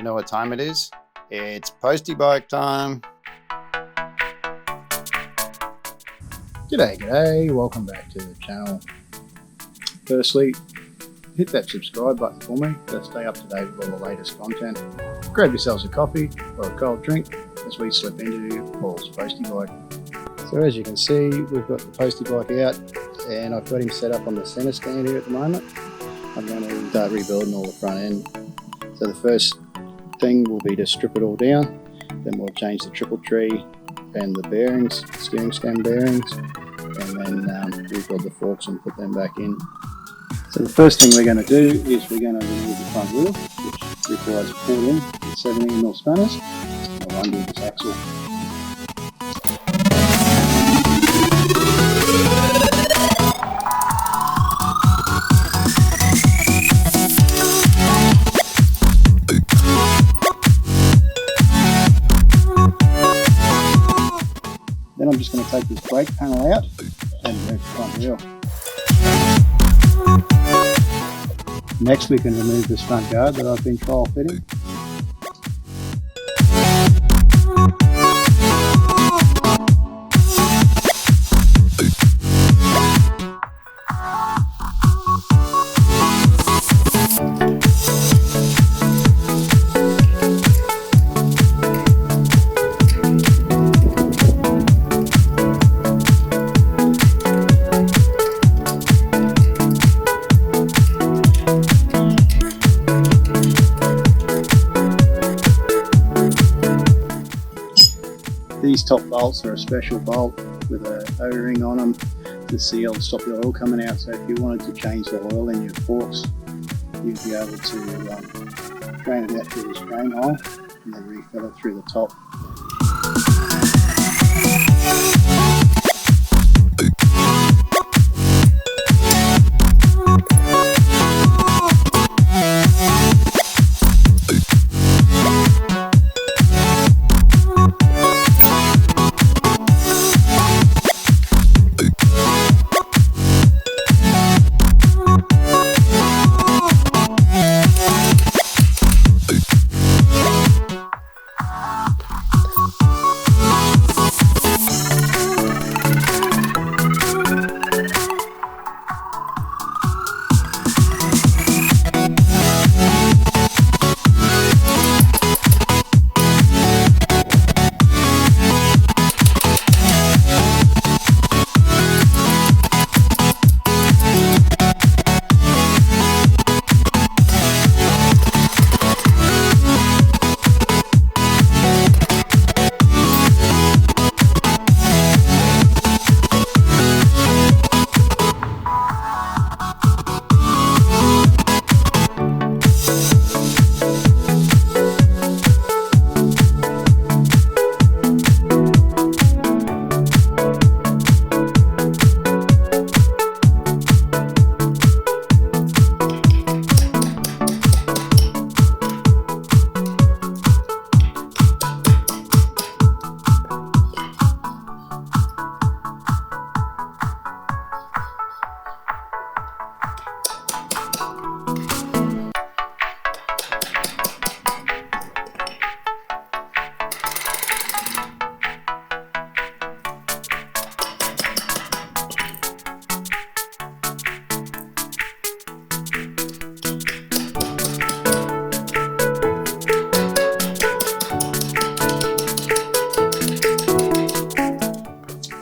You know what time it is? It's Postie Bike time. G'day, welcome back to the channel. Firstly, hit that subscribe button for me to stay up to date with all the latest content. Grab yourselves a coffee or a cold drink as we slip into Paul's Postie Bike. So as you can see, we've got the Postie Bike out and I've got him set up on the centre stand here at the moment. I'm going to start rebuilding all the front end. So the first thing will be to strip it all down, then we'll change the triple tree and the bearings, steering stem bearings, and then rebuild the forks and put them back in. So the first thing we're going to do is we're going to remove the front wheel, which requires a port in with 17mm spanners, and we'll undo this axle. Then I'm just going to take this brake panel out and remove the front wheel. Next we can remove this front guard that I've been trial fitting. These top bolts are a special bolt with an O-ring on them to seal, stop the oil coming out. So if you wanted to change the oil in your forks, you'd be able to drain it out through this drain hole and then refill it through the top.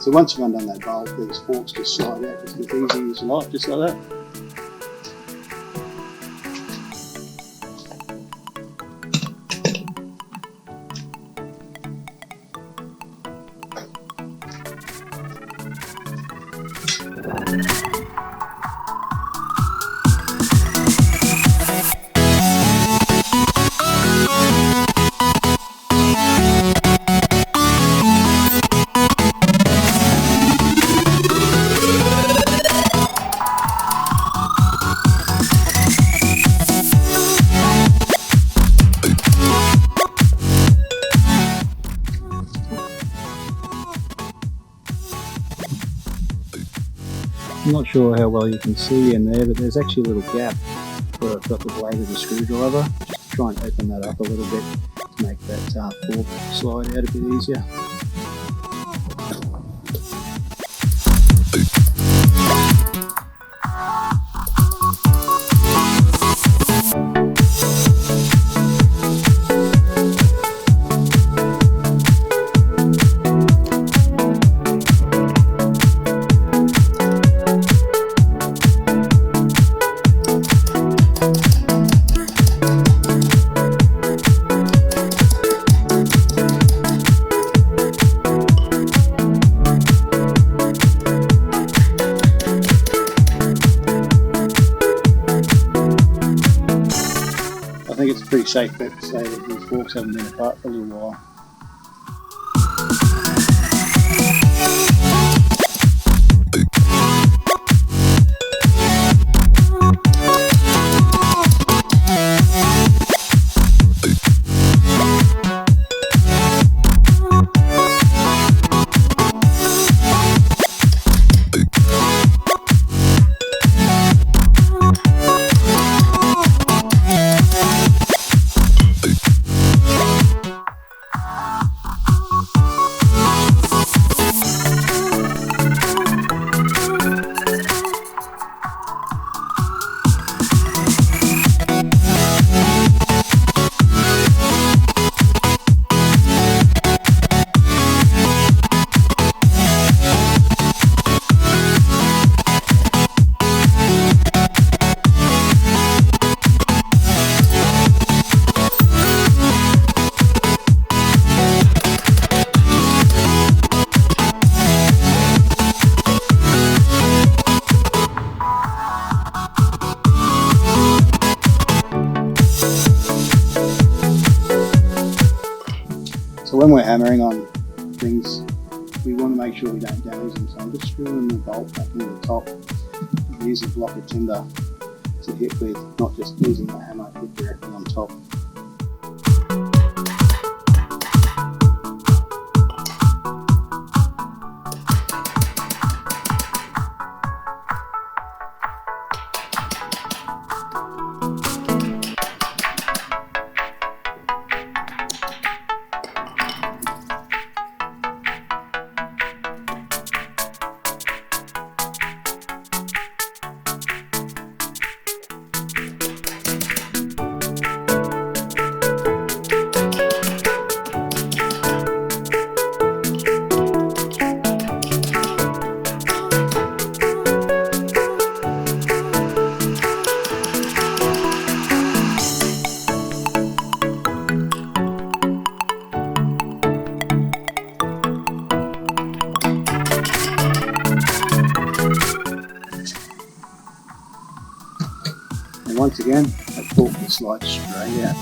So once you've undone that bolt, these forks just slide out just as easy as you like, just like that. I'm not sure how well you can see in there, but there's actually a little gap where I've got the blade of the screwdriver just to try and open that up a little bit to make that fork slide out a bit easier. I think it's a pretty safe bet to say that these forks haven't been apart for a little while. So when we're hammering on things, we want to make sure we don't damage them. So I'm just screwing the bolt back into the top and use a block of timber to hit with, not just using the hammer to hit directly on top. And once again, that fork will slide straight out.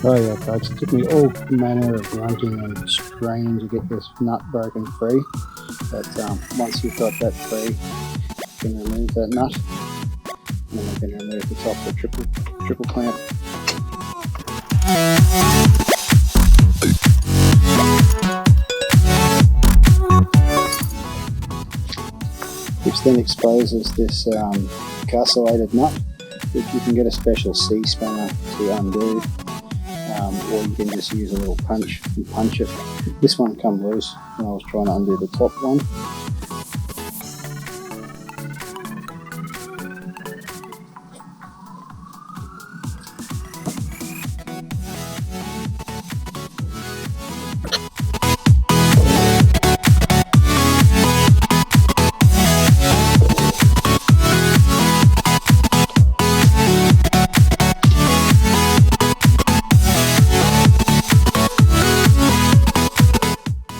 Oh yeah folks, it took me all manner of grunting and straining to get this nut broken free, but once you've got that free, you can remove that nut, and then we can remove the top of the triple clamp. Which then exposes this castellated nut, which you can get a special C-spanner to undo. or you can just use a little punch and punch it. This one come loose when I was trying to undo the top one.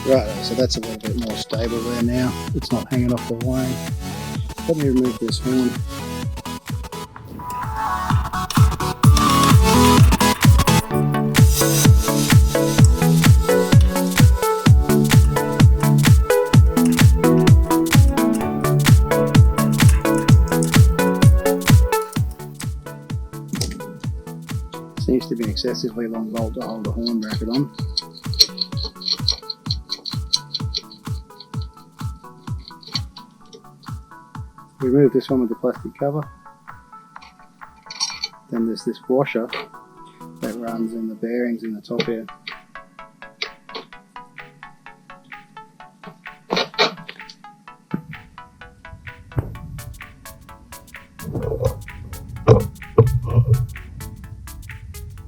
Right, so that's a little bit more stable there now. It's not hanging off the wiring. Let me remove this horn. Seems to be an excessively long bolt to hold the horn bracket on. Remove this one with the plastic cover. Then there's this washer that runs in the bearings in the top here.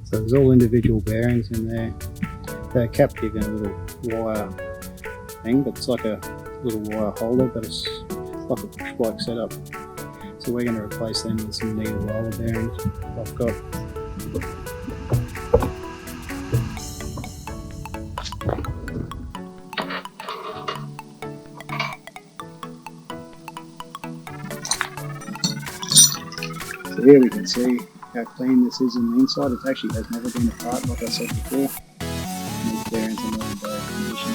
So there's all individual bearings in there. They're capped here in a little wire thing, but it's like a little wire holder, but it's like a push bike setup. So we're going to replace them with some needle roller bearings I've got. So here we can see how clean this is on the inside. It actually has never been apart, like I said before. And these bearings are not in bad condition.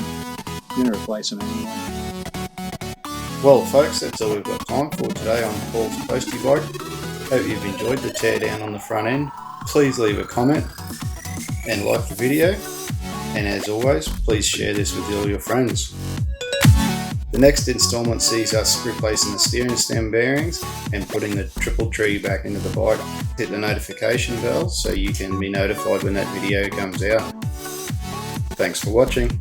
I'm going to replace them anyway. Well, folks, that's all we've got time for today on Paul's Postie Bike. Hope you've enjoyed the teardown on the front end. Please leave a comment and like the video. And as always, please share this with all your friends. The next installment sees us replacing the steering stem bearings and putting the triple tree back into the bike. Hit the notification bell so you can be notified when that video comes out. Thanks for watching.